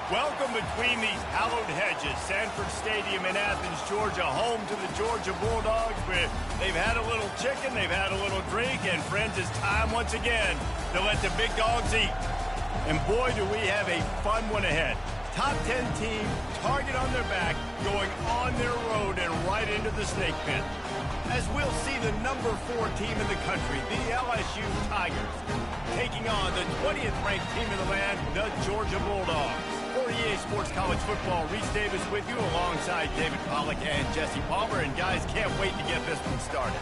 Welcome between these hallowed hedges. Sanford Stadium in Athens, Georgia, home to the Georgia Bulldogs. They've had a little chicken, they've had a little drink, and friends, it's time once again to let the big dogs eat. And boy, do we have a fun one ahead. Top 10 team, target on their back, going on their road and right into the snake pit. As we'll see the number 4 team in the country, the LSU Tigers, taking on the 20th ranked team in the land, the Georgia Bulldogs. For EA Sports College Football, Reese Davis with you alongside David Pollack and Jesse Palmer. And guys, can't wait to get this one started.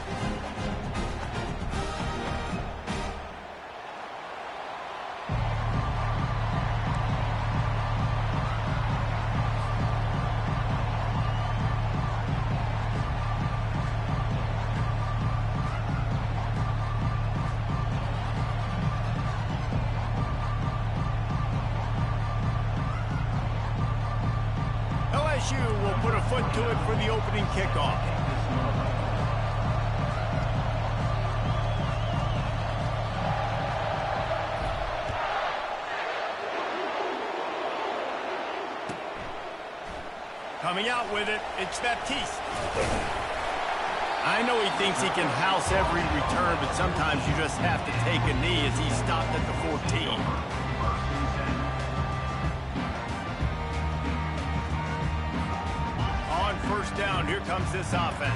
LSU will put a foot to it for the opening kickoff. Coming out with it, it's Baptiste. I know he thinks he can house every return, but sometimes you just have to take a knee as he stopped at the 14. First down, here comes this offense.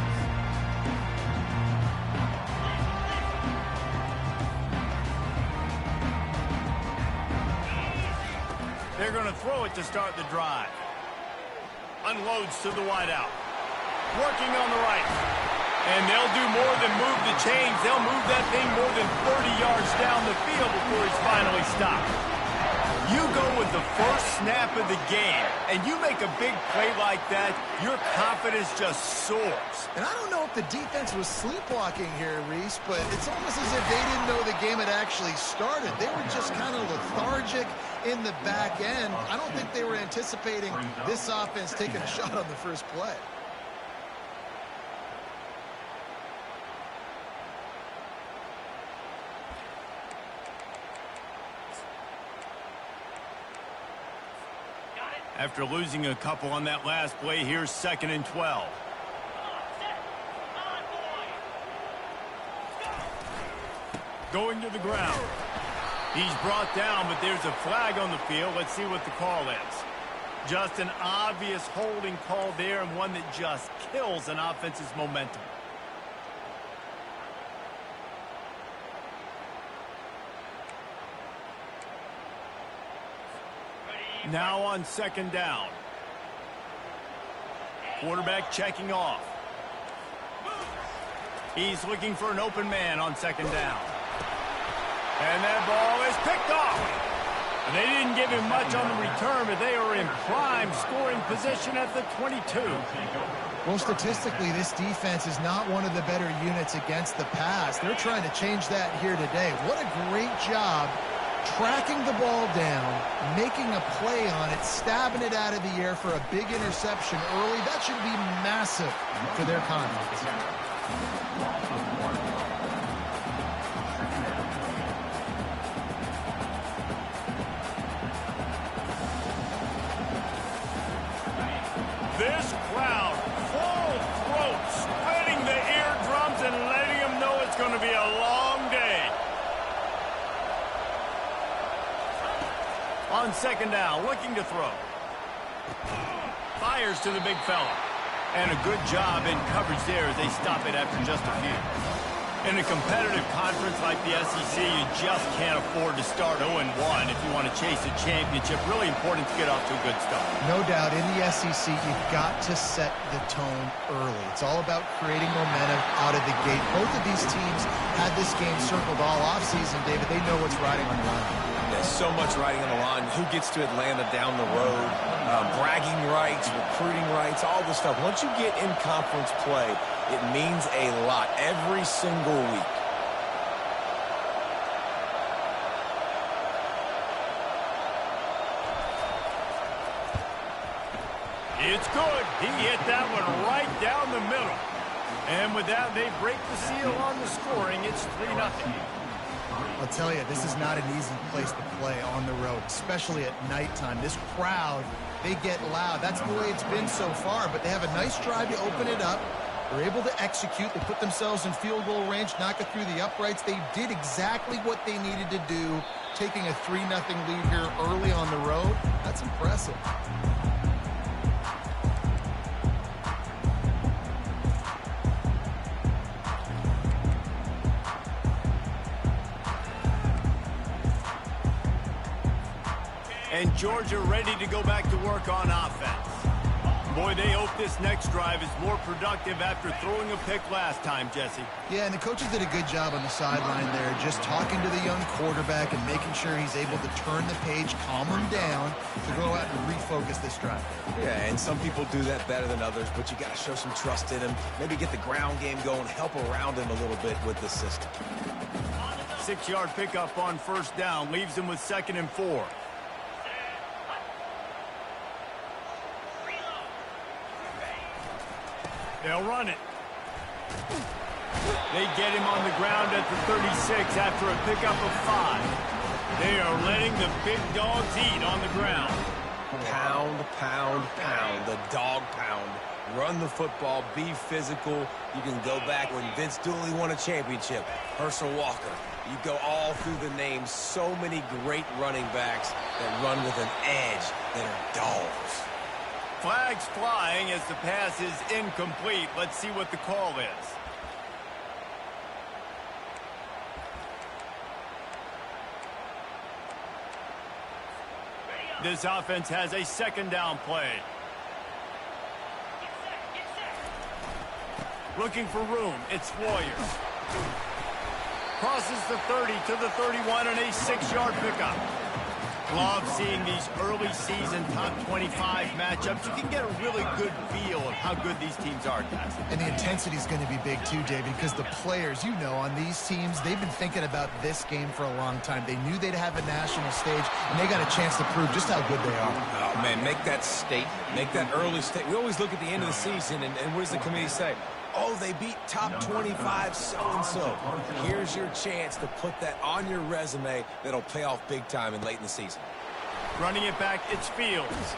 They're going to throw it to start the drive. Unloads to the wideout. Working on the right. And they'll do more than move the chains. They'll move that thing more than 30 yards down the field before he's finally stopped. You go with the first snap of the game, and you make a big play like that, your confidence just soars. And I don't know if the defense was sleepwalking here, Reese, but it's almost as if they didn't know the game had actually started. They were just kind of lethargic in the back end. I don't think they were anticipating this offense taking a shot on the first play. After losing a couple on that last play, here's 2nd and 12. Going to the ground. He's brought down, but there's a flag on the field. Let's see what the call is. Just an obvious holding call there, and one that just kills an offense's momentum. Now on 2nd down. Quarterback checking off. He's looking for an open man on 2nd down. And that ball is picked off. And they didn't give him much on the return, but they are in prime scoring position at the 22. Well, statistically, this defense is not one of the better units against the pass. They're trying to change that here today. What a great job tracking the ball down, making a play on it, stabbing it out of the air for a big interception early. That should be massive for their confidence. This crowd, full throat, splitting the eardrums and letting them know it's going to be a long day. On 2nd down, looking to throw. Fires to the big fella. And a good job in coverage there as they stop it after just a few. In a competitive conference like the SEC, you just can't afford to start 0-1 if you want to chase a championship. Really important to get off to a good start. No doubt, in the SEC, you've got to set the tone early. It's all about creating momentum out of the gate. Both of these teams had this game circled all offseason, David. They know what's riding on the line. There's so much riding on the line. Who gets to Atlanta down the road? Bragging rights, recruiting rights, all this stuff. Once you get in conference play, it means a lot every single week. It's good. He hit that one right down the middle. And with that, they break the seal on the scoring. It's 3-0. I'll tell you, this is not an easy place to play on the road, especially at nighttime. This crowd, they get loud. That's the way it's been so far, but they have a nice drive to open it up. They're able to execute. They put themselves in field goal range, knock it through the uprights. They did exactly what they needed to do, taking a 3-0 lead here early on the road. That's impressive. And Georgia ready to go back to work on offense. Boy, they hope this next drive is more productive after throwing a pick last time, Jesse. Yeah, and the coaches did a good job on the sideline there, just talking to the young quarterback and making sure he's able to turn the page, calm him down to go out and refocus this drive. Yeah, and some people do that better than others, but you got to show some trust in him. Maybe get the ground game going, help around him a little bit with the system. 6-yard pickup on first down leaves him with 2nd and 4. They'll run it. They get him on the ground at the 36 after a pickup of 5. They are letting the big dogs eat on the ground. Pound, pound, pound. The dog pound. Run the football. Be physical. You can go back when Vince Dooley won a championship. Herschel Walker. You go all through the names. So many great running backs that run with an edge that are dogs. Flags flying as the pass is incomplete. Let's see what the call is. This offense has a 2nd down play. Looking for room. It's Warriors. Crosses the 30 to the 31 and a 6-yard pickup. Love seeing these early season top 25 matchups. You can get a really good feel of how good these teams are, guys. And the intensity is going to be big too, David, because the players, you know, on these teams, they've been thinking about this game for a long time. They knew they'd have a national stage, and they got a chance to prove just how good they are. Oh, man, make that statement. Make that early statement. We always look at the end of the season, and what does the committee say? Oh, they beat top 25 so-and-so. Here's your chance to put that on your resume that'll pay off big time and late in the season. Running it back, it's Fields.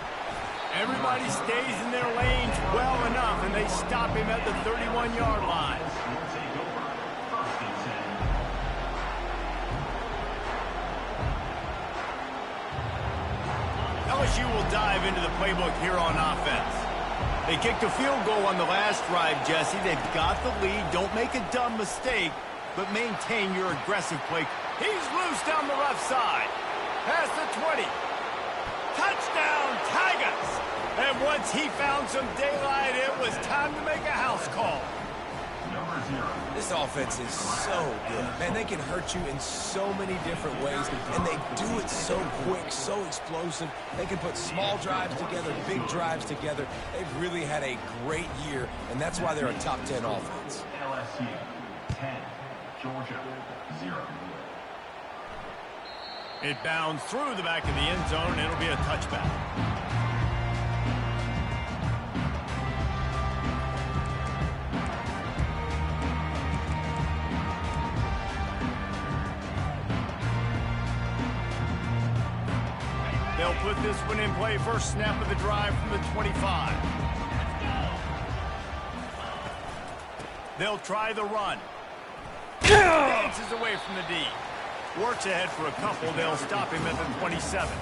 Everybody stays in their lanes well enough, and they stop him at the 31-yard line. LSU will dive into the playbook here on offense. They kicked a field goal on the last drive, Jesse. They've got the lead. Don't make a dumb mistake, but maintain your aggressive play. He's loose down the left side. Past the 20. Touchdown, Tigers! And once he found some daylight, it was time to make a house call. This offense is so good. Man, they can hurt you in so many different ways, and they do it so quick, so explosive. They can put small drives together, big drives together. They've really had a great year, and that's why they're a top 10 offense. LSU 10, Georgia 0. It bounds through the back of the end zone, and it'll be a touchback. They'll put this one in play. First snap of the drive from the 25. They'll try the run. Dances away from the D. Works ahead for a couple. They'll stop him at the 27.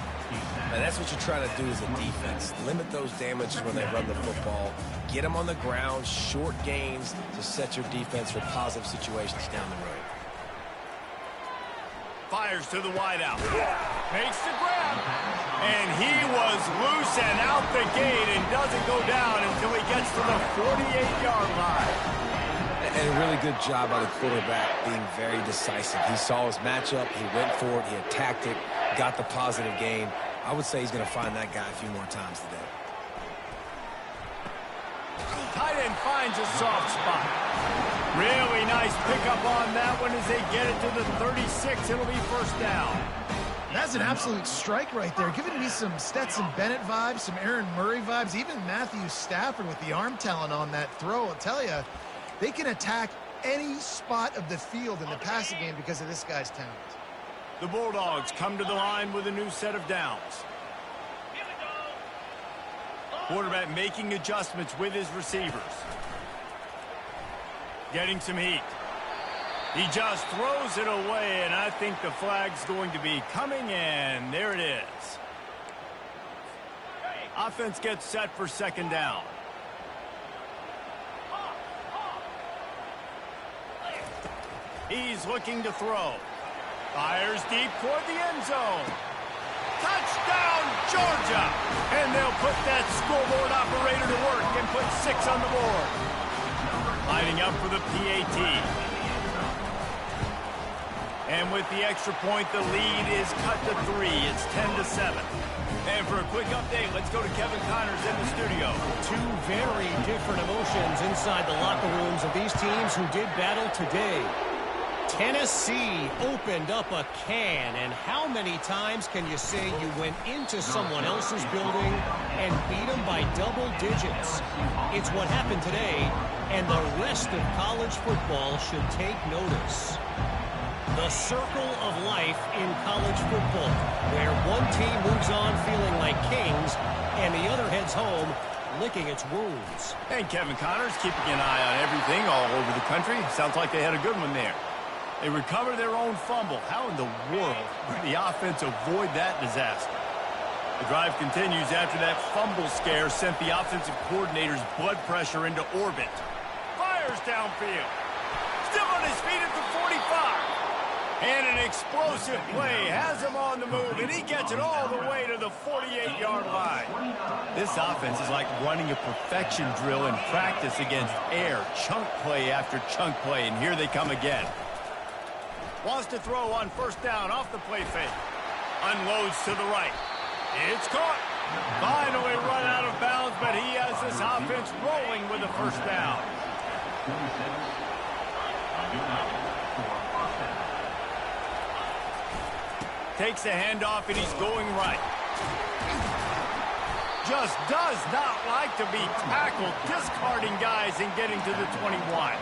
And that's what you're trying to do as a defense. Limit those damages when they run the football. Get them on the ground, short gains to set your defense for positive situations down the road. Fires to the wideout. Makes the grab. And he was loose and out the gate and doesn't go down until he gets to the 48-yard line. And a really good job by the quarterback being very decisive. He saw his matchup, he went for it, he attacked it, got the positive gain. I would say he's going to find that guy a few more times today. Tight end finds a soft spot. Really nice pickup on that one as they get it to the 36. It'll be first down. That's an absolute strike right there, giving me some Stetson Bennett vibes, some Aaron Murray vibes, even Matthew Stafford with the arm talent on that throw. I'll tell you, they can attack any spot of the field in the passing game because of this guy's talent. The Bulldogs come to the line with a new set of downs. Quarterback making adjustments with his receivers. Getting some heat. He just throws it away, and I think the flag's going to be coming in. There it is. Offense gets set for second down. He's looking to throw. Fires deep toward the end zone. Touchdown, Georgia! And they'll put that scoreboard operator to work and put 6 on the board. Lining up for the PAT. And with the extra point, the lead is cut to 3. It's 10-7. And for a quick update, let's go to Kevin Connors in the studio. Two very different emotions inside the locker rooms of these teams who did battle today. Tennessee opened up a can, and how many times can you say you went into someone else's building and beat them by double digits? It's what happened today, and the rest of college football should take notice. The circle of life in college football, where one team moves on feeling like kings, and the other heads home licking its wounds. And Kevin Connors keeping an eye on everything all over the country. Sounds like they had a good one there. They recover their own fumble. How in the world would the offense avoid that disaster? The drive continues after that fumble scare sent the offensive coordinator's blood pressure into orbit. Fires downfield. Still on his feet at the 45. And an explosive play has him on the move, and he gets it all the way to the 48-yard line. This offense is like running a perfection drill in practice against air, chunk play after chunk play, and here they come again. Wants to throw on first down off the play fake. Unloads to the right. It's caught. Finally run out of bounds, but he has this offense rolling with a first down. Takes the handoff, and he's going right. Just does not like to be tackled, discarding guys and getting to the 21.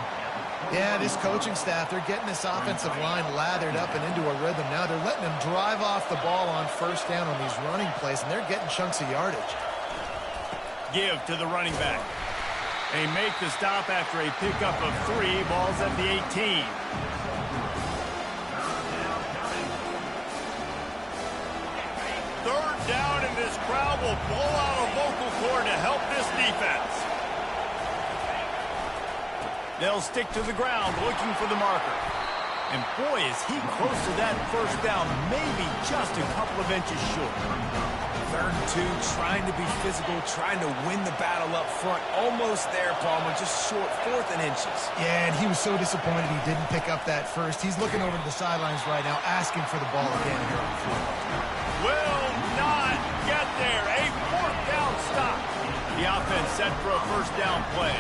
Yeah, this coaching staff, they're getting this offensive line lathered up and into a rhythm now. They're letting them drive off the ball on first down on these running plays, and they're getting chunks of yardage. Give to the running back. They make the stop after a pickup of 3. Ball's at the 18. Third down, and this crowd will blow out a vocal cord to help this defense. They'll stick to the ground looking for the marker. And boy, is he close to that first down, maybe just a couple of inches short. 3rd and 2, trying to be physical, trying to win the battle up front. Almost there, Palmer, just short, 4th and inches. Yeah, and he was so disappointed he didn't pick up that first. He's looking over to the sidelines right now, asking for the ball again here on the field. Will not get there. A 4th down stop. The offense set for a first down play.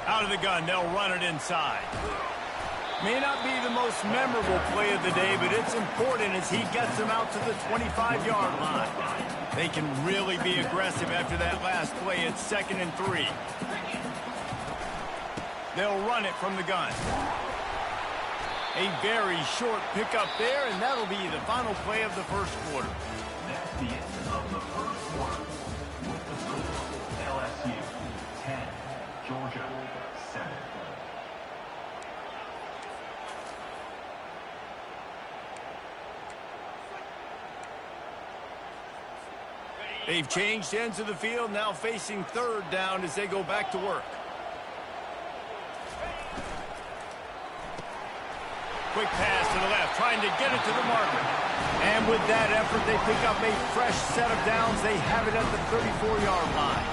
Out of the gun, they'll run it inside. May not be the most memorable play of the day, but it's important as he gets them out to the 25-yard line. They can really be aggressive after that last play. It's 2nd and 3. They'll run it from the gun. A very short pickup there, and that'll be the final play of the first quarter. That's the end of the first quarter. With the score, LSU 10, Georgia 7. They've changed ends of the field, now facing 3rd down as they go back to work. Quick pass to the left, trying to get it to the marker. And with that effort, they pick up a fresh set of downs. They have it at the 34-yard line.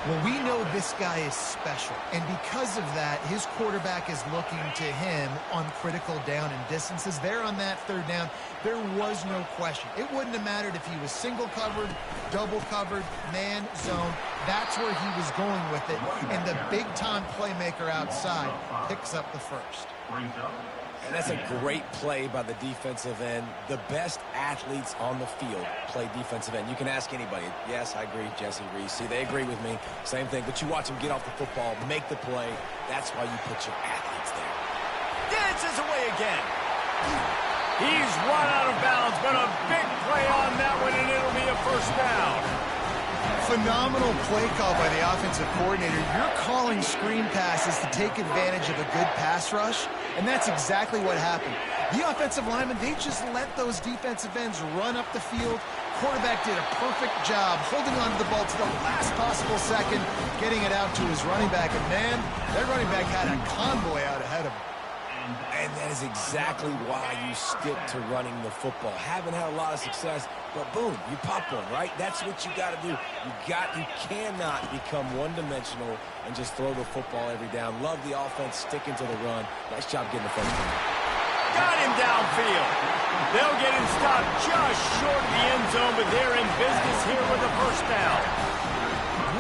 Well, we know this guy is special, and because of that, his quarterback is looking to him on critical down and distances. There on that 3rd down, there was no question. It wouldn't have mattered if he was single covered, double covered, man, zone. That's where he was going with it, and the big-time playmaker outside picks up the first. brings up. And that's a great play by the defensive end. The best athletes on the field play defensive end. You can ask anybody. Yes, I agree, Jesse Reese. See, they agree with me. Same thing. But you watch them get off the football, make the play. That's why you put your athletes there. Dances away again. He's run out of bounds, but a big play on that one, and it'll be a first down. Phenomenal play call by the offensive coordinator. You're calling screen passes to take advantage of a good pass rush, and that's exactly what happened. The offensive linemen, they just let those defensive ends run up the field. Quarterback did a perfect job holding on to the ball to the last possible second, getting it out to his running back. And, man, that running back had a convoy out ahead of him. And that is exactly why you stick to running the football. Haven't had a lot of success, but boom, you pop one, right? That's what you got to do. You cannot become one-dimensional and just throw the football every down. Love the offense sticking to the run. Nice job getting the first down. Got him downfield. They'll get him stopped just short of the end zone, but they're in business here with a first down.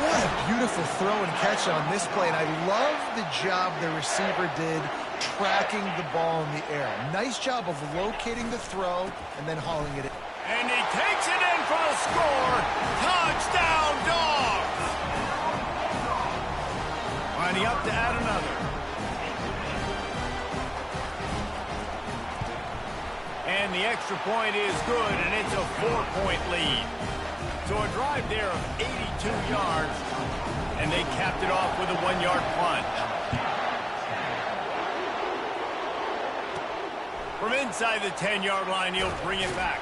What a beautiful throw and catch on this play, and I love the job the receiver did tracking the ball in the air. Nice job of locating the throw and then hauling it in. And he takes it in for the score. Touchdown, Dogs! Lining up to add another. And the extra point is good, and it's a 4-point lead. So a drive there of 82 yards, and they capped it off with a 1-yard punt. From inside the 10-yard line, he'll bring it back.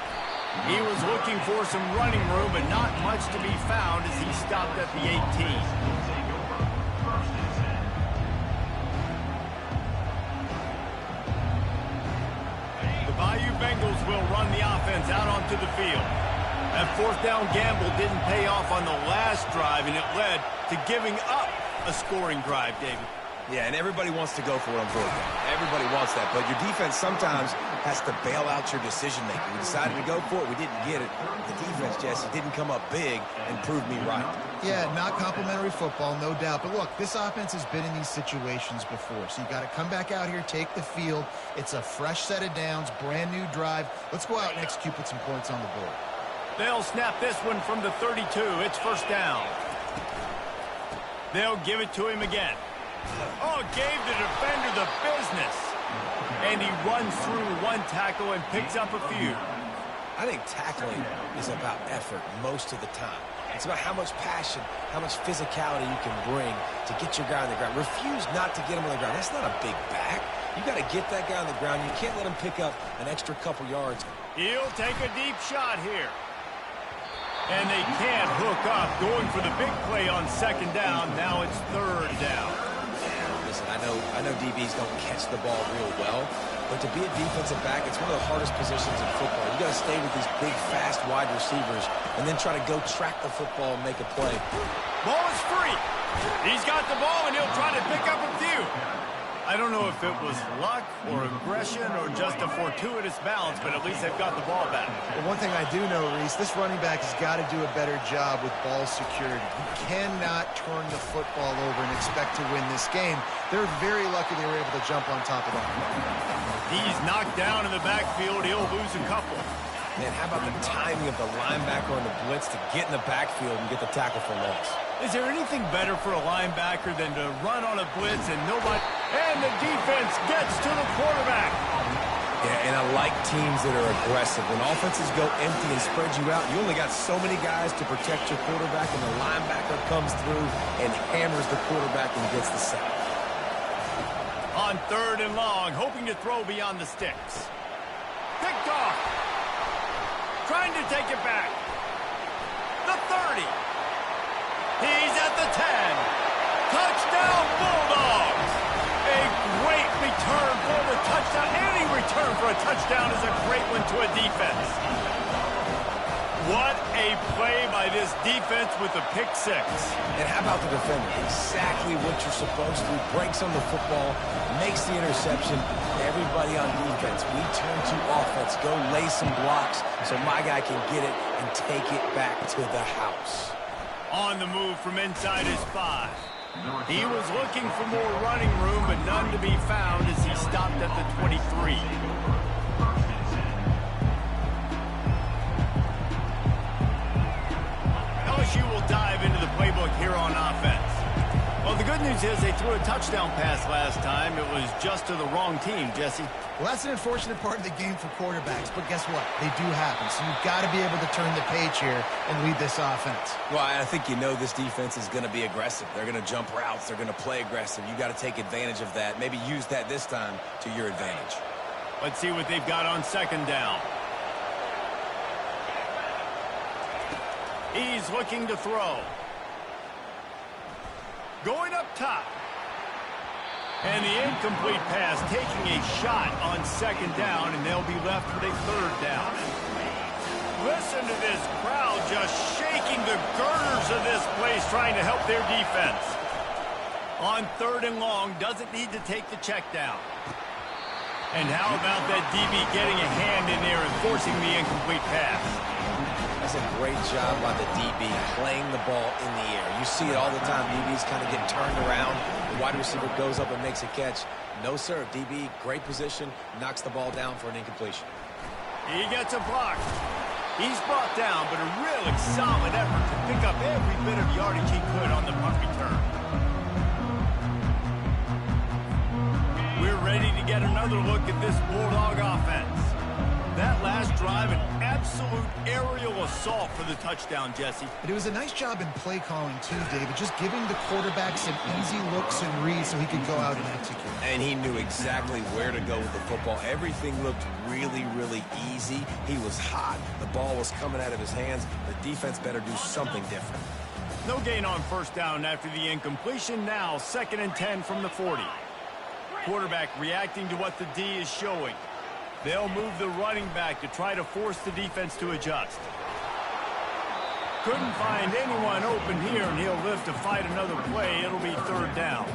He was looking for some running room, but not much to be found as he stopped at the 18. The Bayou Bengals will run the offense out onto the field. That fourth down gamble didn't pay off on the last drive, and it led to giving up a scoring drive, David. Yeah, and everybody wants to go for it on fourth down. Everybody wants that, but your defense sometimes has to bail out your decision-making. We decided to go for it. We didn't get it. The defense, Jesse, didn't come up big and prove me right. Yeah, not complimentary football, no doubt. But look, this offense has been in these situations before, so you got to come back out here, take the field. It's a fresh set of downs, brand new drive. Let's go out and execute, put some points on the board. They'll snap this one from the 32. It's first down. They'll give it to him again. Oh, gave the defender the business. And he runs through one tackle and picks up a few. I think tackling is about effort most of the time. It's about how much passion, how much physicality you can bring to get your guy on the ground. Refuse not to get him on the ground. That's not a big back. You got to get that guy on the ground. You can't let him pick up an extra couple yards. He'll take a deep shot here. And they can't hook up. Going for the big play on second down. Now it's third down. Listen, I know DBs don't catch the ball real well, but to be a defensive back, it's one of the hardest positions in football. You got to stay with these big, fast wide receivers and then try to go track the football and make a play. Ball is free. He's got the ball, and he'll try to pick up a few. I don't know if it was luck or aggression or just a fortuitous bounce, but at least they've got the ball back. But one thing I do know, Reese, this running back has got to do a better job with ball security. You cannot turn the football over and expect to win this game. They're very lucky they were able to jump on top of that. He's knocked down in the backfield. He'll lose a couple. Man, how about the timing of the linebacker on the blitz to get in the backfield and get the tackle for loss? Is there anything better for a linebacker than to run on a blitz and nobody... And the defense gets to the quarterback. Yeah, and I like teams that are aggressive. When offenses go empty and spread you out, you only got so many guys to protect your quarterback, and the linebacker comes through and hammers the quarterback and gets the sack. On third and long, hoping to throw beyond the sticks. Picked off. Trying to take it back. The 30. He's at the 10. Touchdown, Bulldogs. A great return for the touchdown. Any return for a touchdown is a great one to a defense. What a play by this defense with the pick six. And how about the defender? Exactly what you're supposed to. Breaks on the football, makes the interception. Everybody on defense, we turn to offense. Go lay some blocks so my guy can get it and take it back to the house. On the move from inside his 5. He was looking for more running room, but none to be found as he stopped at the 23. LSU will dive into the playbook here on offense. Well, the good news is they threw a touchdown pass last time. It was just to the wrong team, Jesse. Well, that's an unfortunate part of the game for quarterbacks, but guess what? They do happen, so you've got to be able to turn the page here and lead this offense. Well, I think you know this defense is going to be aggressive. They're going to jump routes. They're going to play aggressive. You got to take advantage of that. Maybe use that this time to your advantage. Let's see what they've got on second down. He's looking to throw. Going up top. And the incomplete pass taking a shot on second down, and they'll be left with a third down. Listen to this crowd just shaking the girders of this place trying to help their defense. On third and long, doesn't need to take the check down. And how about that DB getting a hand in there and forcing the incomplete pass? That's a great job by the DB playing the ball in the air. You see it all the time. DBs kind of get turned around. The wide receiver goes up and makes a catch. No, sir. DB, great position, knocks the ball down for an incompletion. He gets a block. He's brought down, but a really solid effort to pick up every bit of yardage he could on the punt return. We're ready to get another look at this Bulldog offense. That last drive, an absolute aerial assault for the touchdown, Jesse. But it was a nice job in play calling, too, David, just giving the quarterback some easy looks and reads so he could go out and execute. And he knew exactly where to go with the football. Everything looked really, really easy. He was hot. The ball was coming out of his hands. The defense better do something different. No gain on first down after the incompletion. Now 2nd and 10 from the 40. Quarterback reacting to what the D is showing. They'll move the running back to try to force the defense to adjust. Couldn't find anyone open here, and he'll live to fight another play. It'll be third down.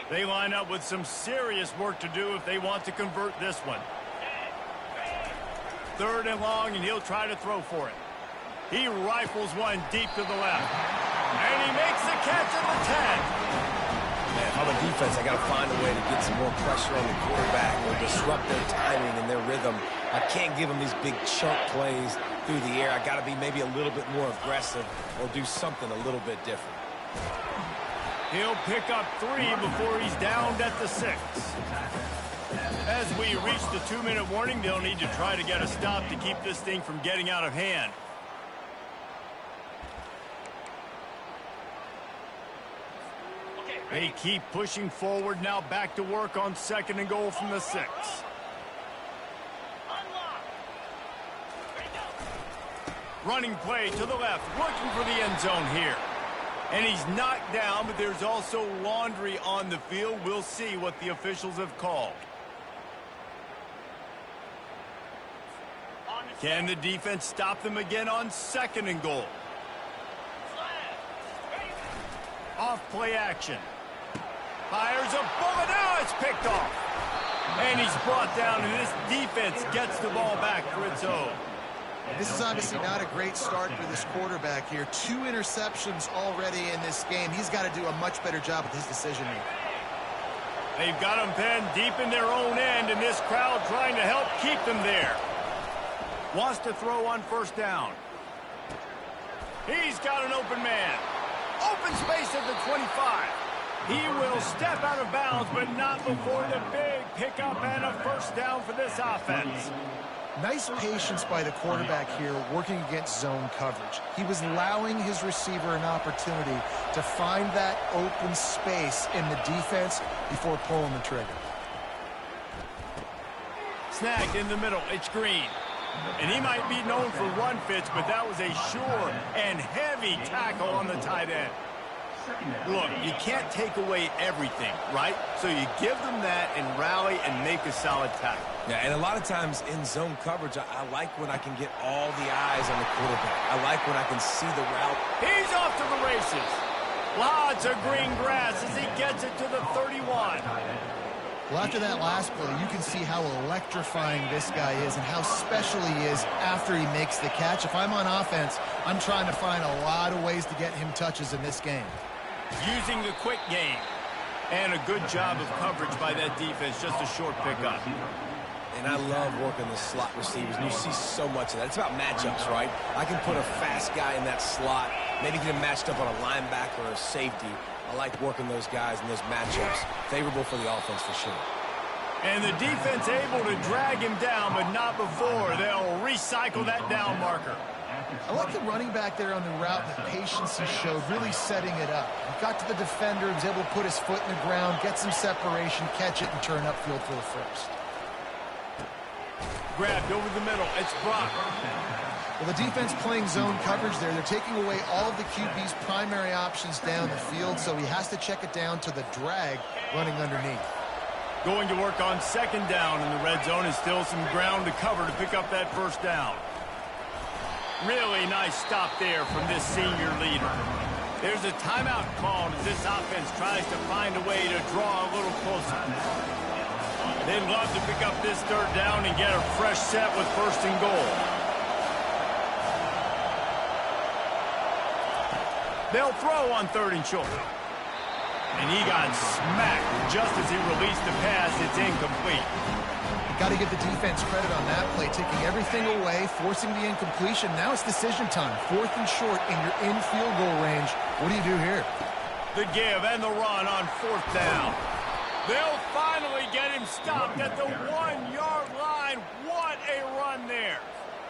They line up with some serious work to do if they want to convert this one. Third and long, and he'll try to throw for it. He rifles one deep to the left. And he makes the catch at the 10. Man, if I'm a defense, I got to find a way to get some more pressure on the quarterback or disrupt their timing and their rhythm. I can't give them these big chunk plays through the air. I got to be maybe a little bit more aggressive or do something a little bit different. He'll pick up 3 before he's downed at the 6. As we reach the 2-minute warning, they'll need to try to get a stop to keep this thing from getting out of hand. They keep pushing forward, now back to work on 2nd and goal from the 6. Running play to the left, looking for the end zone here. And he's knocked down, but there's also laundry on the field. We'll see what the officials have called. Can the defense stop them again on 2nd and goal? Off play action. Fires a bullet. Now it's picked off. And he's brought down, and this defense gets the ball back for its own. This is obviously not a great start for this quarterback here. 2 interceptions already in this game. He's got to do a much better job with his decision-making. They've got them pinned deep in their own end, and this crowd trying to help keep them there. Wants to throw on first down. He's got an open man. Open space at the 25. He will step out of bounds, but not before the big pickup and a first down for this offense. Nice patience by the quarterback here working against zone coverage. He was allowing his receiver an opportunity to find that open space in the defense before pulling the trigger. Snagged in the middle. It's Green. And he might be known for run fits, but that was a sure and heavy tackle on the tight end. Look, you can't take away everything, right? So you give them that and rally and make a solid tackle. Yeah, and a lot of times in zone coverage, I like when I can get all the eyes on the quarterback. I like when I can see the route. He's off to the races. Lots of green grass as he gets it to the 31. Well, after that last play, you can see how electrifying this guy is and how special he is after he makes the catch. If I'm on offense, I'm trying to find a lot of ways to get him touches in this game. Using the quick game. And a good job of coverage by that defense. Just a short pickup. And I love working the slot receivers, and you see so much of that. It's about matchups, right? I can put a fast guy in that slot, maybe get him matched up on a linebacker or a safety. I like working those guys in those matchups. Favorable for the offense for sure. And the defense able to drag him down, but not before. They'll recycle that down marker. I like the running back there on the route, the patience he showed, really setting it up. He got to the defender, he was able to put his foot in the ground, get some separation, catch it, and turn upfield for the first. Grabbed over the middle. It's Brock. Well, the defense playing zone coverage there. They're taking away all of the QB's primary options down the field, so he has to check it down to the drag running underneath. Going to work on second down in the red zone. Is still some ground to cover to pick up that first down. Really nice stop there from this senior leader. There's a timeout called as this offense tries to find a way to draw a little closer. They'd love to pick up this third down and get a fresh set with first and goal. They'll throw on third and short. And he got smacked just as he released the pass. It's incomplete. Got to give the defense credit on that play, taking everything away, forcing the incompletion. Now it's decision time. Fourth and short, and you're in field goal range. What do you do here? The give and the run on fourth down. They'll finally get him stopped at the 1-yard line. What a run there.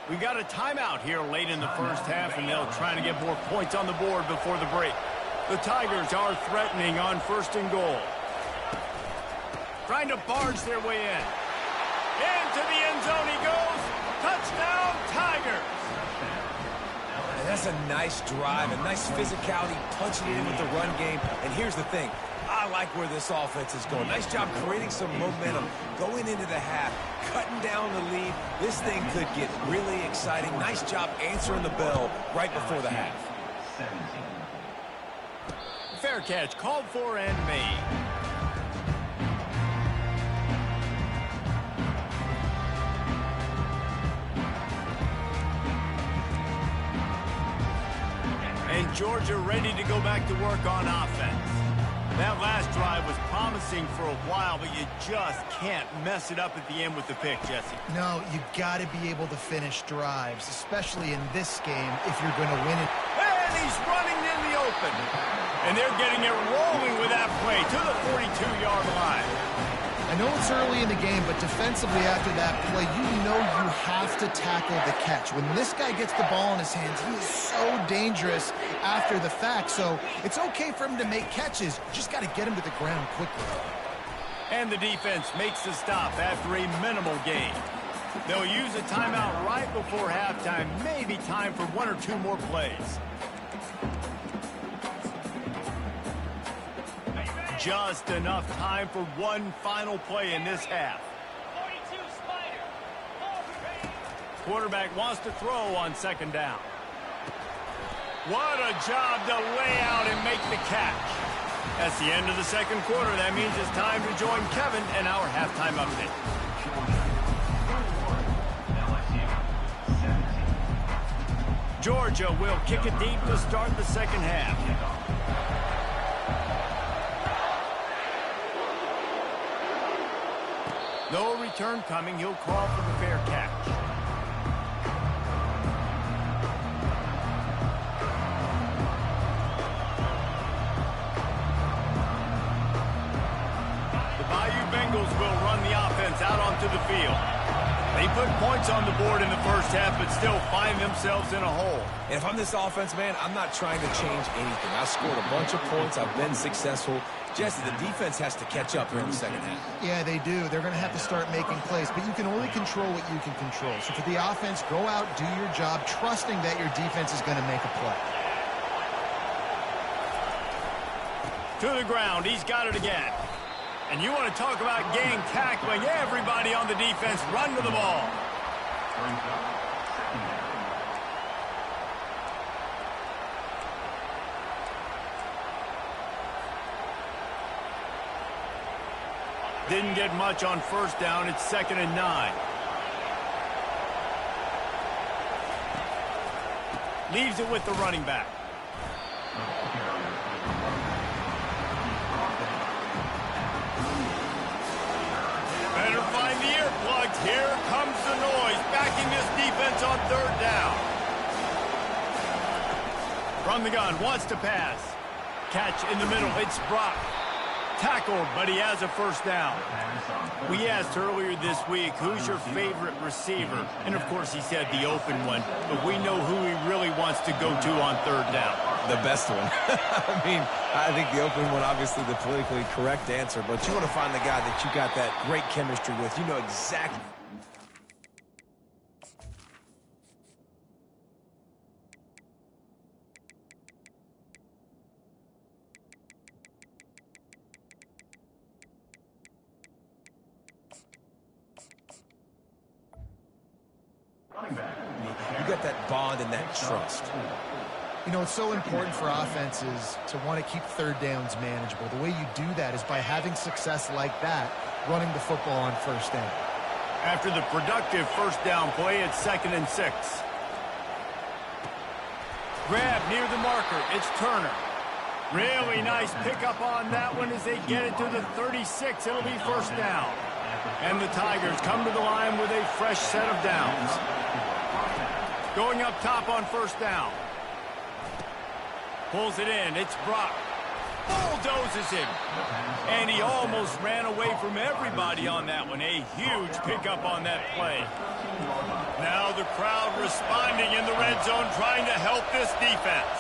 We got a timeout here late in the first half, and they'll try to get more points on the board before the break. The Tigers are threatening on first and goal. Trying to barge their way in. Into the end zone he goes. Touchdown, Tigers. And that's a nice drive, a nice physicality, punching it in with the run game. And here's the thing. I like where this offense is going. Nice job creating some momentum, going into the half, cutting down the lead. This thing could get really exciting. Nice job answering the bell right before the half. Fair catch called for and made. And Georgia ready to go back to work on offense. That last drive was promising for a while, but you just can't mess it up at the end with the pick, Jesse. No, you got to be able to finish drives, especially in this game if you're going to win it. And he's running in the open. And they're getting it rolling with that play to the 42-yard line. I know it's early in the game, but defensively after that play, you know you have to tackle the catch. When this guy gets the ball in his hands, he is so dangerous after the fact. So it's okay for him to make catches. You just got to get him to the ground quickly. And the defense makes the stop after a minimal gain. They'll use a timeout right before halftime. Maybe time for one or two more plays. Just enough time for one final play in this half. Quarterback wants to throw on second down. What a job to lay out and make the catch. That's the end of the second quarter. That means it's time to join Kevin and our halftime update. Georgia will kick it deep to start the second half. No return coming. He'll call for the fair catch. The Bayou Bengals will run the offense out onto the field. They put points on the board in the first half, but still find themselves in a hole. And if I'm this offense, man, I'm not trying to change anything. I scored a bunch of points. I've been successful. Jesse, the defense has to catch up here in the second half. Yeah, they do. They're going to have to start making plays, but you can only control what you can control. So for the offense, go out, do your job, trusting that your defense is going to make a play. To the ground. He's got it again. And you want to talk about gang tackling. Everybody on the defense run to the ball. didn't get much on first down. It's 2nd and 9. Leaves it with the running back. Better find the earplugs. Here comes the noise, backing this defense on 3rd down. From the gun, wants to pass. Catch in the middle, it's Brock. Tackled, but he has a first down. We asked earlier this week, who's your favorite receiver? And of course he said the open one, but we know who he really wants to go to on 3rd down. The best one. I mean, I think the open one, obviously the politically correct answer, but you want to find the guy that you got that great chemistry with. You know exactly. You got that bond and that trust. You know, it's so important for offenses to want to keep 3rd downs manageable. The way you do that is by having success like that, running the football on 1st down. After the productive first down play, it's 2nd and 6. Grab near the marker. It's Turner. Really nice pickup on that one as they get it to the 36. It'll be first down. And the Tigers come to the line with a fresh set of downs. Going up top on first down. Pulls it in. It's Brock. Bulldozes him. And he almost ran away from everybody on that one. A huge pickup on that play. Now the crowd responding in the red zone, trying to help this defense.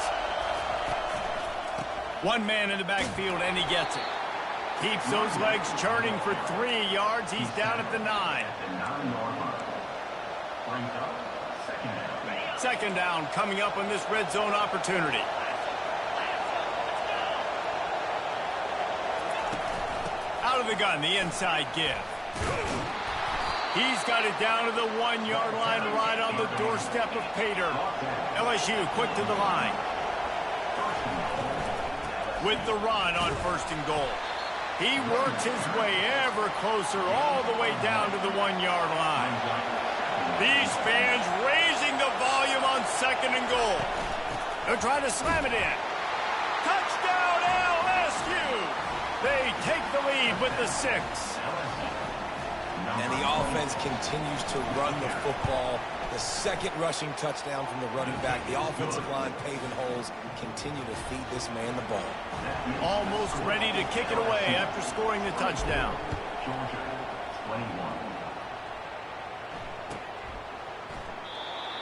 One man in the backfield, and he gets it. Keeps those legs churning for 3 yards. He's down at the 9. 2nd down coming up on this red zone opportunity. Out of the gun, the inside give. He's got it down to the 1-yard line, right on the doorstep of Pater. LSU quick to the line. With the run on 1st and goal. He works his way ever closer all the way down to the 1-yard line. These fans raising the volume on 2nd and goal. They're trying to slam it in. Touchdown LSU! They take the lead with the 6. And the offense continues to run the football. The 2nd rushing touchdown from the running back. The offensive line paving holes. Continue to feed this man the ball. Almost ready to kick it away after scoring the touchdown.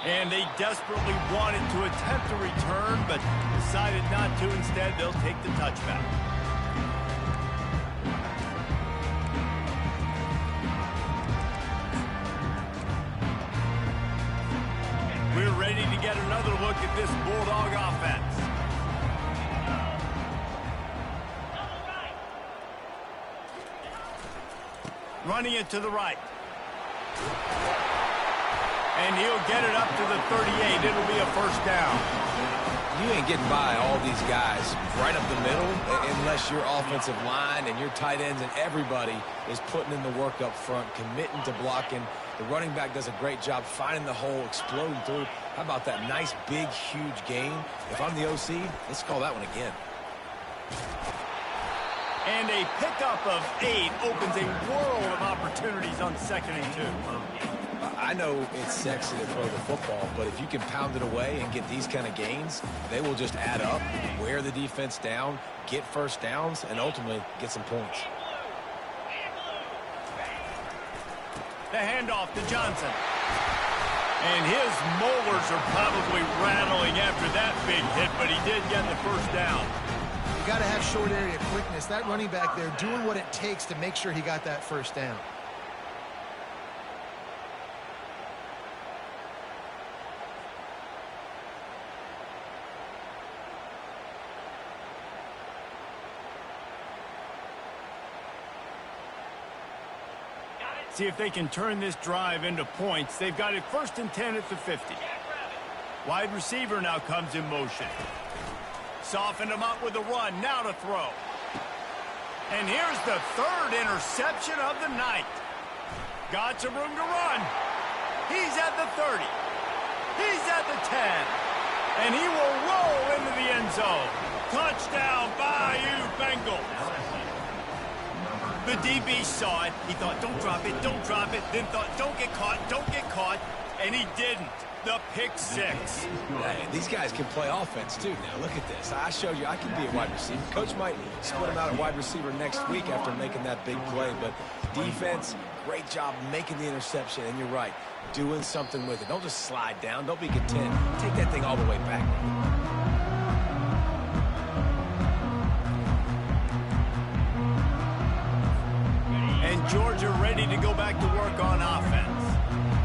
And they desperately wanted to attempt a return, but decided not to. Instead, they'll take the touchback. We're ready to get another look at this Bulldog offense. Running it to the right. And he'll get it up to the 38. It'll be a first down. You ain't getting by all these guys right up the middle unless your offensive line and your tight ends and everybody is putting in the work up front, committing to blocking. The running back does a great job finding the hole, exploding through. How about that nice, big, huge gain? If I'm the OC, let's call that one again. And a pickup of 8 opens a world of opportunities on 2nd and 2. I know it's sexy to throw the football, but if you can pound it away and get these kind of gains, they will just add up, wear the defense down, get first downs, and ultimately get some points. The handoff to Johnson. And his molars are probably rattling after that big hit, but he did get the first down. You got to have short area quickness. That running back there doing what it takes to make sure he got that first down. See if they can turn this drive into points. They've got it 1st and 10 at the 50. Wide receiver now comes in motion. Soften him up with a run. Now to throw. And here's the third interception of the night. Got some room to run. He's at the 30. He's at the 10. And he will roll into the end zone. Touchdown, Bayou Bengals. The DB saw it. He thought, don't drop it, don't drop it. Then thought, don't get caught. And he didn't. The pick six. Hey, these guys can play offense, too. Now, look at this. I showed you I can be a wide receiver. Coach might split him out at wide receiver next week after making that big play. But defense, great job making the interception. And you're right, doing something with it. Don't just slide down. Don't be content. Take that thing all the way back. And Georgia ready to go back to work on offense.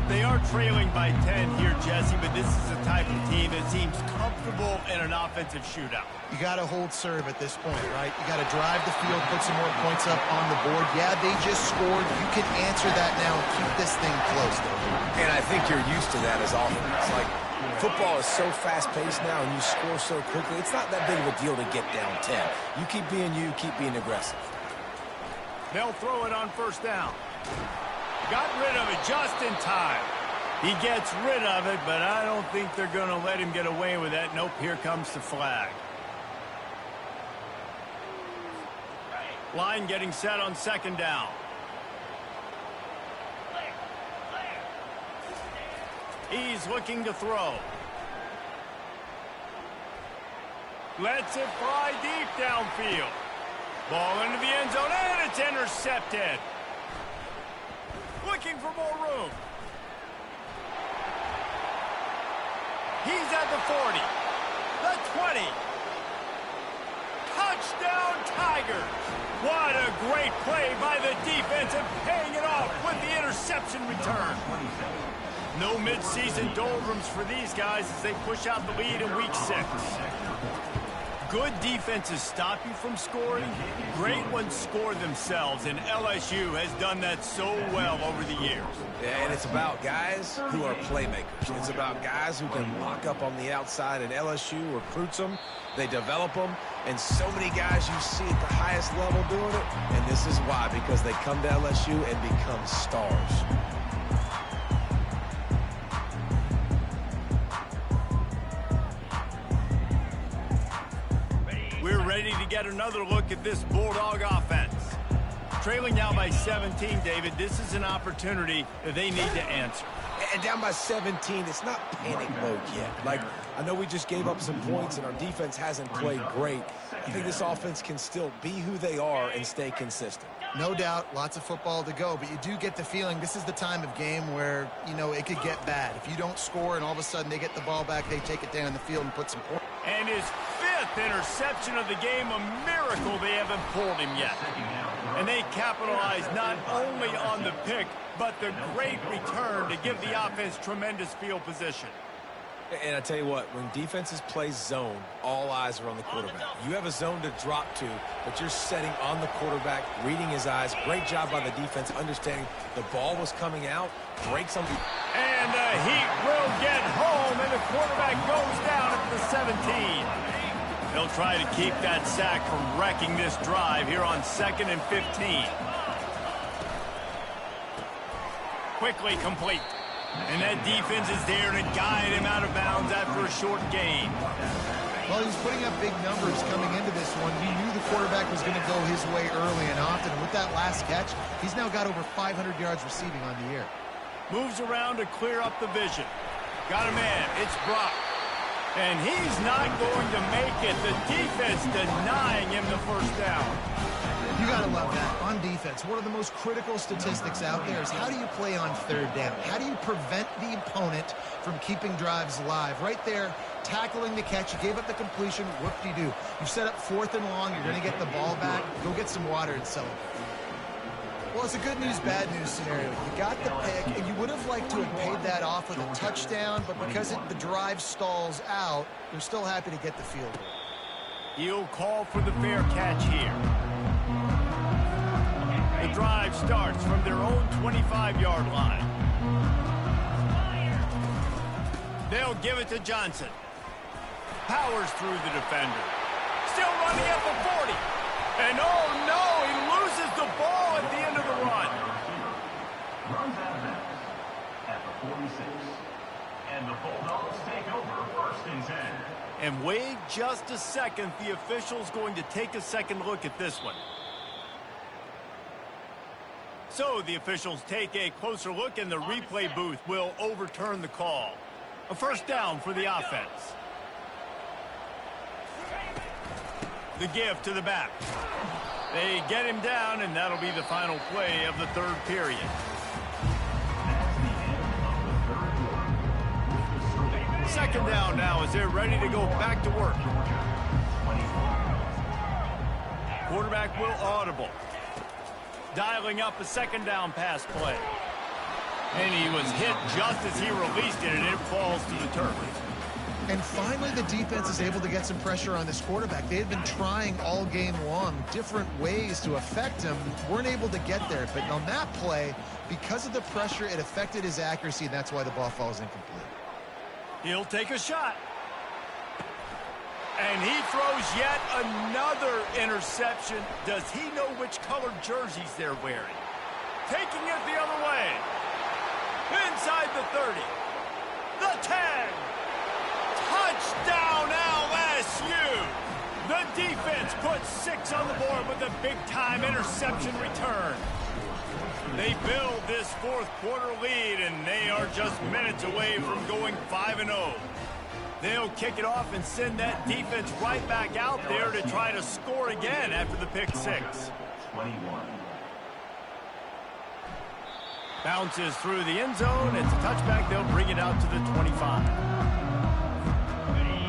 They are trailing by 10 here, Jesse, but this is the type of team that seems comfortable in an offensive shootout. You got to hold serve at this point, right? You got to drive the field, put some more points up on the board. Yeah, they just scored. You can answer that now and keep this thing close, though. And I think you're used to that as offense. Like, football is so fast-paced now, and you score so quickly. It's not that big of a deal to get down 10. You keep being you, keep being aggressive. They'll throw it on first down. Got rid of it just in time. He gets rid of it, but I don't think they're going to let him get away with that. Nope, here comes the flag. Line getting set on second down. He's looking to throw. Lets it fly deep downfield. Ball into the end zone, and it's intercepted. Looking for more room. He's at the 40, the 20. Touchdown, Tigers. What a great play by the defense and paying it off with the interception return. No midseason doldrums for these guys as they push out the lead in week 6. Good defenses stop you from scoring. Great ones score themselves, and LSU has done that so well over the years. Yeah, and it's about guys who are playmakers. It's about guys who can lock up on the outside, and LSU recruits them. They develop them, and so many guys you see at the highest level doing it, and this is why, because they come to LSU and become stars. We're ready to get another look at this Bulldog offense. Trailing now by 17, David, this is an opportunity that they need to answer. And down by 17, it's not panic mode yet. Like, I know we just gave up some points and our defense hasn't played great. I think this offense can still be who they are and stay consistent. No doubt, lots of football to go, but you do get the feeling this is the time of game where, you know, it could get bad. If you don't score and all of a sudden they get the ball back, they take it down the field and put some points. And his 5th interception of the game, a miracle they haven't pulled him yet. And they capitalize not only on the pick, but the great return to give the offense tremendous field position. And I tell you what, when defenses play zone, all eyes are on the quarterback. You have a zone to drop to, but you're setting on the quarterback, reading his eyes. Great job by the defense, understanding the ball was coming out, breaks on the... And the Heat will get home, and the quarterback goes down at the 17. They'll try to keep that sack from wrecking this drive here on 2nd and 15. Quickly complete. And that defense is there to guide him out of bounds after a short gain. Well, he was putting up big numbers coming into this one. He knew the quarterback was going to go his way early and often. And with that last catch, he's now got over 500 yards receiving on the year. Moves around to clear up the vision. Got a man. It's Brock. And he's not going to make it. The defense denying him the first down. You got to love that. On defense, one of the most critical statistics out there is how do you play on 3rd down? How do you prevent the opponent from keeping drives alive? Right there, tackling the catch. You gave up the completion. What do you do? You set up 4th and long. You're going to get the ball back. Go get some water and celebrate. Well, it's a good news, bad news scenario. You got the pick, and you would have liked to have paid that off with a touchdown, but because the drive stalls out, you're still happy to get the field goal. He'll call for the fair catch here. The drive starts from their own 25-yard line. They'll give it to Johnson. Powers through the defender. Still running at the 40. And oh no, he loses the ball at the end of the run. Runs out of bounds at the 46. And the Bulldogs take over 1st and 10. And wait just a second. The official's going to take a second look at this one. So the officials take a closer look, and the replay booth will overturn the call. A first down for the offense. The give to the back. They get him down, and that'll be the final play of the 3rd period. Second down now as they're ready to go back to work. Quarterback will audible. Dialing up a second down pass play. And he was hit just as he released it, and it falls to the turf. And finally, the defense is able to get some pressure on this quarterback. They had been trying all game long different ways to affect him. Weren't able to get there. But on that play, because of the pressure, it affected his accuracy, and that's why the ball falls incomplete. He'll take a shot. And he throws yet another interception. Does he know which colored jerseys they're wearing? Taking it the other way. Inside the 30. The 10. Touchdown LSU. The defense puts 6 on the board with a big-time interception return. They build this 4th quarter lead, and they are just minutes away from going 5-0. They'll kick it off and send that defense right back out there to try to score again after the pick 6. 21. Bounces through the end zone. It's a touchback. They'll bring it out to the 25.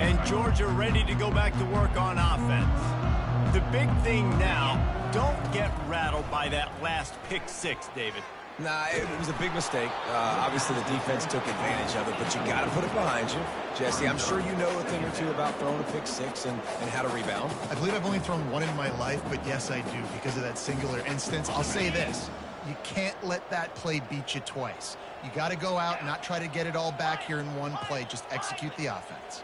And Georgia ready to go back to work on offense. The big thing now, don't get rattled by that last pick 6, David. Nah, it was a big mistake. Obviously, the defense took advantage of it, but you got to put it behind you. Jesse, I'm sure you know a thing or two about throwing a pick 6 and how to rebound. I believe I've only thrown one in my life, but yes, I do because of that singular instance. I'll say this. You can't let that play beat you twice. You got to go out and not try to get it all back here in one play. Just execute the offense.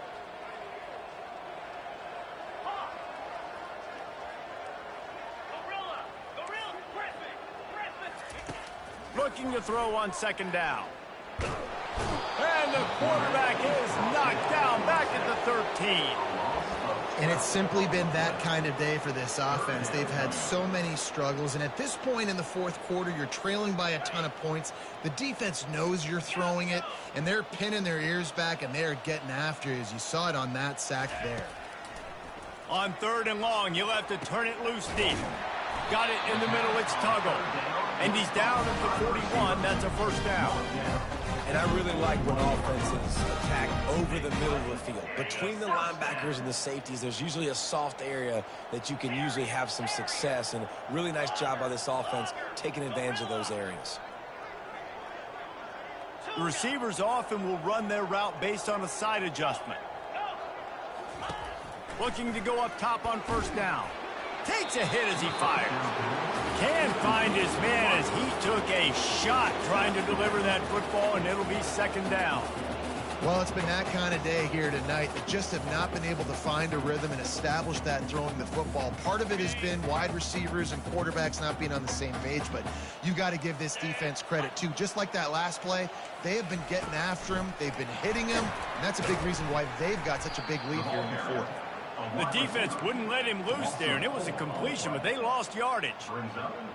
Looking to throw on second down. And the quarterback is knocked down back at the 13. And it's simply been that kind of day for this offense. They've had so many struggles, and at this point in the 4th quarter, you're trailing by a ton of points. The defense knows you're throwing it, and they're pinning their ears back, and they're getting after it, as you saw it on that sack there. On 3rd and long, you'll have to turn it loose deep. Got it in the middle, it's Tuggle. And he's down at the 41. That's a first down. And I really like when offenses attack over the middle of the field. Between the linebackers and the safeties, there's usually a soft area that you can usually have some success. And really nice job by this offense taking advantage of those areas. The receivers often will run their route based on a side adjustment. Looking to go up top on first down. Takes a hit as he fires. Can find his man as he took a shot trying to deliver that football, and it'll be second down. Well, it's been that kind of day here tonight. They just have not been able to find a rhythm and establish that throwing the football. Part of it has been wide receivers and quarterbacks not being on the same page, but you got to give this defense credit, too. Just like that last play, they have been getting after him. They've been hitting him, and that's a big reason why they've got such a big lead here in the 4th. The defense wouldn't let him loose there, and it was a completion, but they lost yardage.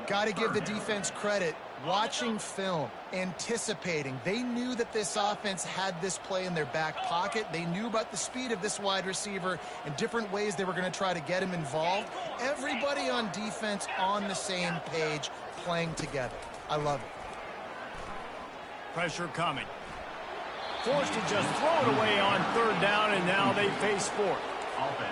Got to give the defense credit. Watching film, anticipating. They knew that this offense had this play in their back pocket. They knew about the speed of this wide receiver and different ways they were going to try to get him involved. Everybody on defense on the same page, playing together. I love it. Pressure coming. Forced to just throw it away on 3rd down, and now they face 4th.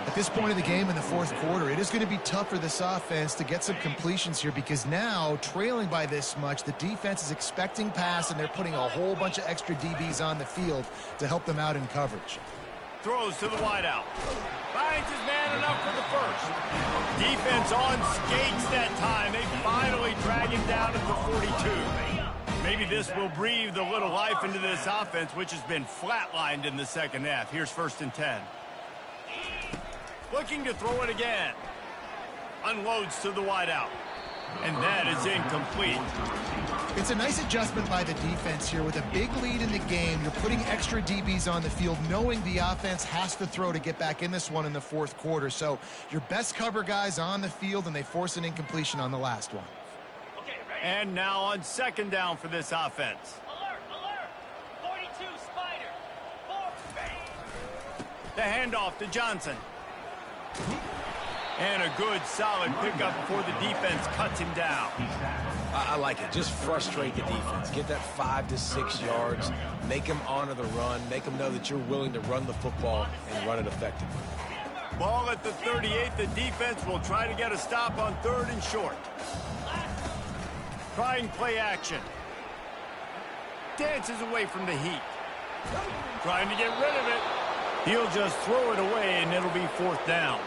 At this point of the game in the 4th quarter, it is going to be tough for this offense to get some completions here because now, trailing by this much, the defense is expecting pass, and they're putting a whole bunch of extra DBs on the field to help them out in coverage. Throws to the wideout. Finds his man enough for the first. Defense on skates that time. They finally drag him down at the 42. Maybe this will breathe a little life into this offense, which has been flatlined in the second half. Here's 1st and 10. Looking to throw it again. unloads to the wideout. And that is incomplete. It's a nice adjustment by the defense here. With a big lead in the game, you're putting extra DBs on the field, knowing the offense has to throw to get back in this one in the fourth quarter. So your best cover guys on the field, and they force an incompletion on the last one. And now on second down for this offense. Alert, alert! 42 Spider. The handoff to Johnson. And a good, solid pickup before the defense cuts him down. I like it. Just frustrate the defense. Get that 5 to 6 yards. Make them honor the run. Make them know that you're willing to run the football and run it effectively. Ball at the 38. The defense will try to get a stop on 3rd and short. Trying play action. Dances away from the heat. Trying to get rid of it. He'll just throw it away, and it'll be 4th down.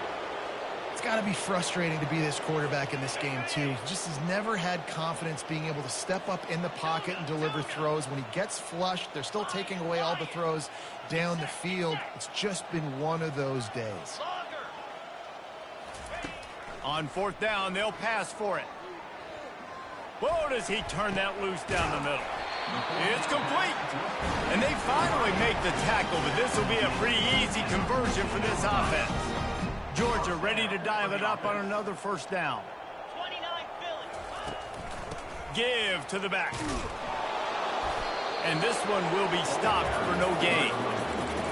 It's got to be frustrating to be this quarterback in this game, too. He just has never had confidence being able to step up in the pocket and deliver throws. When he gets flushed, they're still taking away all the throws down the field. It's just been one of those days. On 4th down, they'll pass for it. Whoa, does he turn that loose down the middle. It's complete. And they finally make the tackle, but this will be a pretty easy conversion for this offense. Georgia ready to dial it up on another 1st down. 29 Philly. Give to the back. And this one will be stopped for no gain.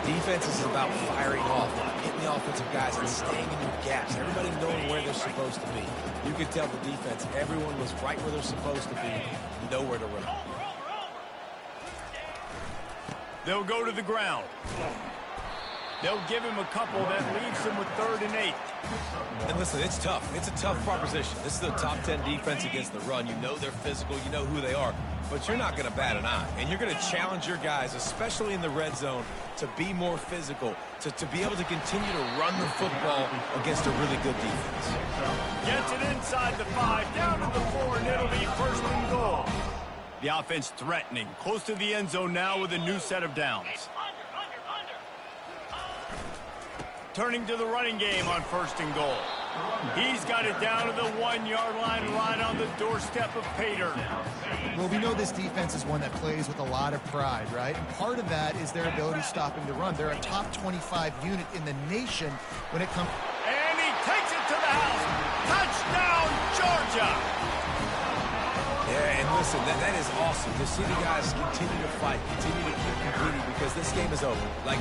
Defense is about firing off, hitting the offensive guys and staying in your gaps. Everybody knowing where they're supposed to be. You could tell the defense, everyone was right where they're supposed to be, nowhere to run. They'll go to the ground. They'll give him a couple that leaves him with 3rd and 8. And listen, it's tough. It's a tough proposition. This is a top 10 defense against the run. You know they're physical. You know who they are. But you're not going to bat an eye. And you're going to challenge your guys, especially in the red zone, to be more physical, to be able to continue to run the football against a really good defense. Gets it inside the 5, down to the 4, and it'll be 1st and goal. The offense threatening, close to the end zone now with a new set of downs. Turning to the running game on 1st and goal. He's got it down to the 1-yard line, right on the doorstep of Pater. Well, we know this defense is one that plays with a lot of pride, right? And part of that is their ability stopping the run. They're a top 25 unit in the nation when it comes. And he takes it to the house. Touchdown, Georgia! Yeah, and listen, that is awesome to see the guys continue to fight, continue to keep competing, because this game is over. Like,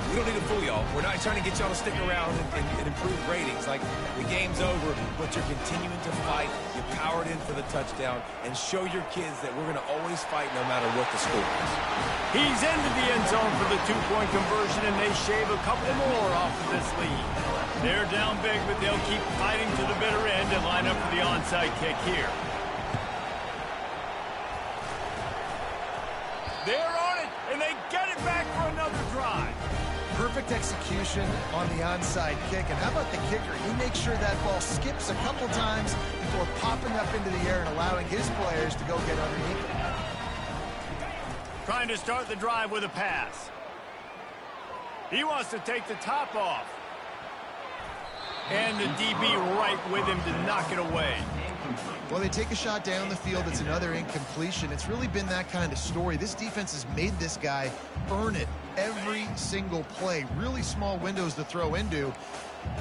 we don't need to fool y'all. We're not trying to get y'all to stick around and improve ratings. Like, the game's over, but you're continuing to fight. You powered in for the touchdown, and show your kids that we're going to always fight no matter what the score is. He's into the end zone for the 2-point conversion, and they shave a couple more off of this lead. They're down big, but they'll keep fighting to the bitter end and line up for the onside kick here. They're on it, and they get it back for another drive. Perfect execution on the onside kick. And how about the kicker? He makes sure that ball skips a couple times before popping up into the air and allowing his players to go get underneath it. Trying to start the drive with a pass. He wants to take the top off. And the DB right with him to knock it away. Well, they take a shot down the field. It's another incompletion. It's really been that kind of story. This defense has made this guy earn it every single play. Really small windows to throw into.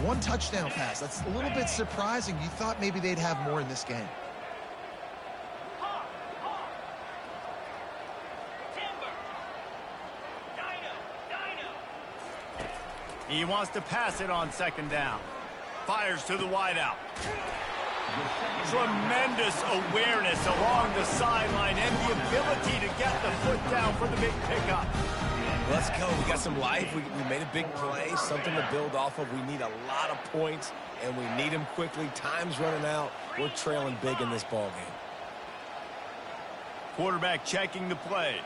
1 touchdown pass. That's a little bit surprising. You thought maybe they'd have more in this game. He wants to pass it on 2nd down. Fires to the wideout. Tremendous awareness along the sideline and the ability to get the foot down for the big pickup. Let's go. We got some life. We made a big play, something to build off of. We need a lot of points, and we need them quickly. Time's running out. We're trailing big in this ball game. Quarterback checking the play.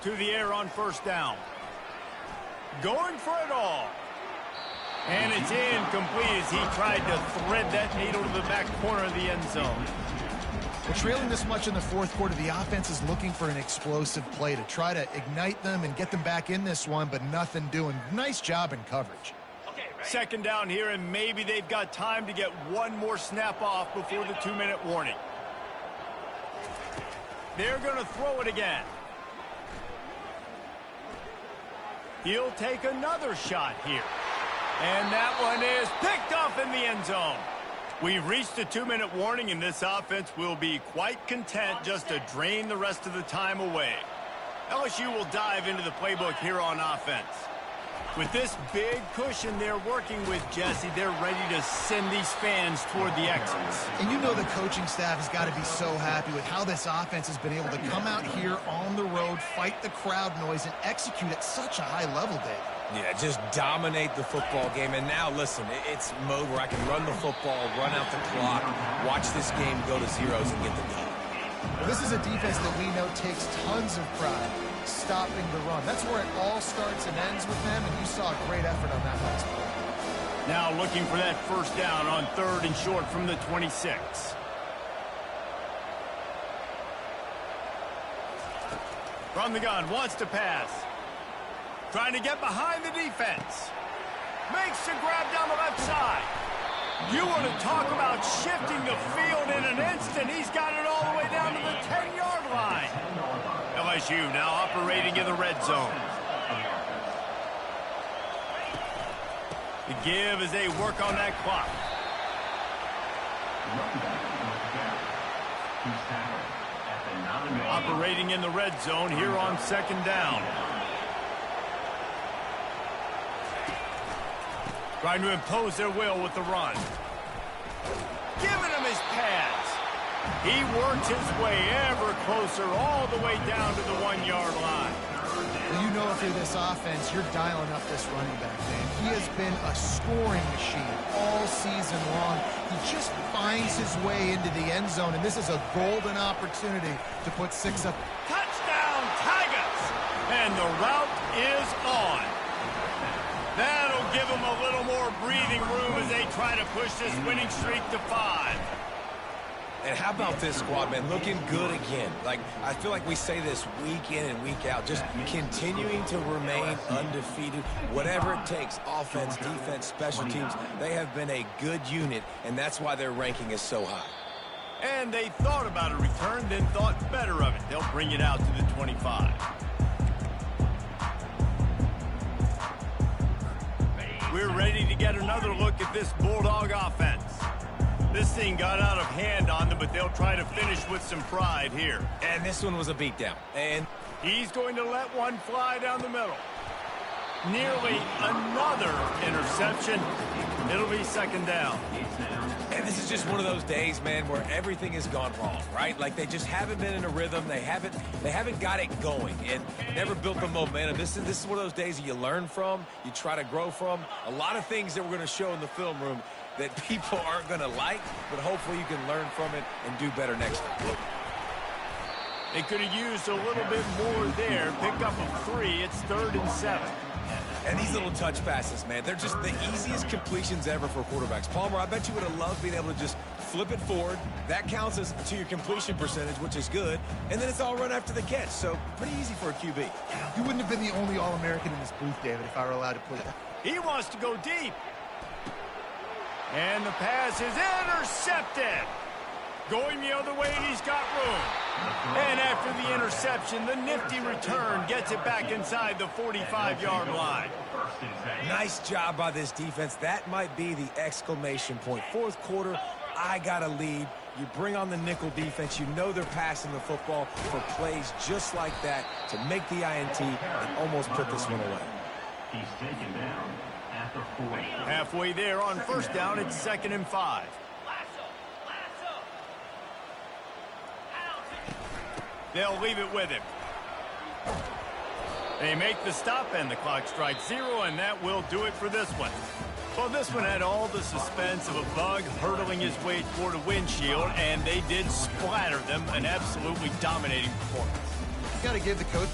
To the air on 1st down. Going for it all. And it's incomplete as he tried to thread that needle to the back corner of the end zone. We're trailing this much in the 4th quarter. The offense is looking for an explosive play to try to ignite them and get them back in this one, but nothing doing. Nice job in coverage. Second down here, and maybe they've got time to get one more snap off before the 2-minute warning. They're going to throw it again. He'll take another shot here. And that one is picked off in the end zone. We've reached the 2-minute warning, and this offense will be quite content just to drain the rest of the time away. LSU will dive into the playbook here on offense. With this big cushion they're working with, Jesse, they're ready to send these fans toward the exits. And you know the coaching staff has got to be so happy with how this offense has been able to come out here on the road, fight the crowd noise, and execute at such a high level, Dave. Yeah, just dominate the football game. And now, listen, it's mode where I can run the football, run out the clock, watch this game go to zeros and get the dub. Well, this is a defense that we know takes tons of pride stopping the run. That's where it all starts and ends with them, and you saw a great effort on that last play. Now looking for that first down on 3rd and short from the 26. From the gun, wants to pass. Trying to get behind the defense. Makes the grab down the left side. You want to talk about shifting the field in an instant. He's got it all the way down to the 10-yard line. LSU now operating in the red zone. The give as they work on that clock. Operating in the red zone here on 2nd down. Trying to impose their will with the run. Giving him his pads. He works his way ever closer all the way down to the 1-yard line. Well, you know if you're this offense, you're dialing up this running back, Dave. He has been a scoring machine all season long. He just finds his way into the end zone, and this is a golden opportunity to put 6 up. Touchdown, Tigers! And the route is on. That'll give them a little more breathing room as they try to push this winning streak to 5. And how about this squad, man? Looking good again. Like, I feel like we say this week in and week out, just continuing to remain undefeated. Whatever it takes, offense, defense, special teams, they have been a good unit, and that's why their ranking is so high. And they thought about a return, then thought better of it. They'll bring it out to the 25. We're ready to get another look at this Bulldog offense. This thing got out of hand on them, but they'll try to finish with some pride here. And this one was a beatdown. And he's going to let one fly down the middle. Nearly another interception. It'll be 2nd down. And this is just one of those days, man, where everything has gone wrong, right? Like they just haven't been in a rhythm. They haven't got it going and never built the momentum. This is one of those days that you learn from, you try to grow from. A lot of things that we're going to show in the film room that people aren't going to like, but hopefully you can learn from it and do better next time. They could have used a little bit more there. Pick up a 3. It's 3rd and 7. And these little touch passes, man, they're just the easiest completions ever for quarterbacks. Palmer, I bet you would have loved being able to just flip it forward. That counts as to your completion percentage, which is good. And then it's all run after the catch, so pretty easy for a QB. You wouldn't have been the only All-American in this booth, David, if I were allowed to put it. He wants to go deep. And the pass is intercepted. Going the other way, and he's got room. And after the interception, the nifty return gets it back inside the 45-yard line. Nice job by this defense. That might be the exclamation point. 4th quarter, I got a lead. You bring on the nickel defense. You know they're passing the football for plays just like that to make the INT and almost put this one away. He's taken down at the 40. Halfway there on 1st down, it's 2nd and 5. They'll leave it with him. They make the stop, and the clock strikes 0, and that will do it for this one. Well, this one had all the suspense of a bug hurtling his way toward a windshield, and they did splatter them. An absolutely dominating performance. You got to give the coach